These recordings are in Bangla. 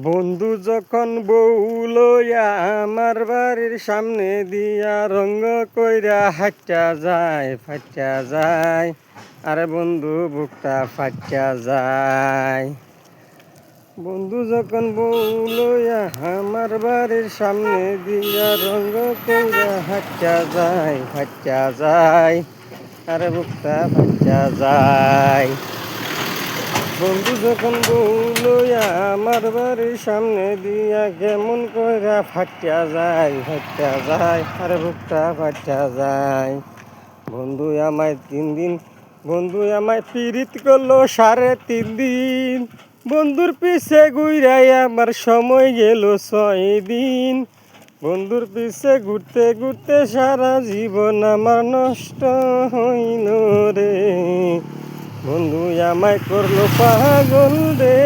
বন্ধু যখন বউ লইয়া আমার বাড়ির সামনে দিয়া রঙ্গ কইরা হাঁটা যায় ফাটা যায়, আরে বন্ধু বুকটা ফাটা যায়। বন্ধু যখন বউ লইয়া আমার বাড়ির সামনে দিয়া রঙ্গ কইরা হাঁটা যায় ফাটা যায়, আরে বুকটা ফাটা যায়। বন্ধু যখন বউ লইয়া আমার বাড়ির সামনে দিয়া কেমন কইরা ফাটিয়া যায় আরে বুকটা ফাটিয়া যায়। বন্ধু আমায় 3 দিন, বন্ধু আমায় পীড়িত করলো 3.5 দিন। বন্ধুর পিছে ঘুরাই আমার সময় গেল 6 দিন। বন্ধুর পিছে ঘুরতে ঘুরতে সারা জীবন আমার নষ্ট হইল রে। বন্ধু আমায় করলো পাগল রে,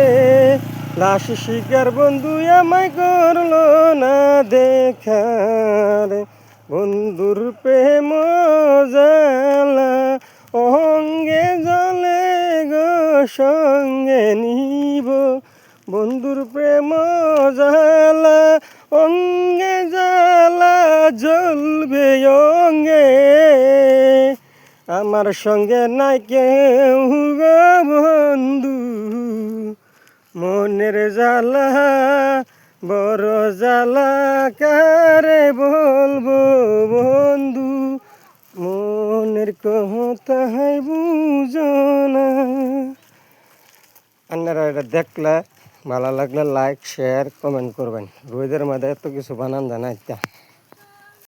লাশ শিকার বন্ধু আমায় করলো না দেখার। বন্ধুর প্রেম জ্বালা অঙ্গে জলে গো সঙ্গে নিব। বন্ধুর প্রেম জ্বালা অঙ্গে জ্বালা জ্বলবে অঙ্গে, আমার সঙ্গে নাই কেউ গো বন্ধু। মনের জ্বালা বড় জ্বালা কারে বলবো বন্ধু, মনের কথাই বুঝো না। আপনারা এটা দেখলে ভালো লাগলে লাইক শেয়ার কমেন্ট করবেন। রোদের মধ্যে এত কিছু বানান জানা।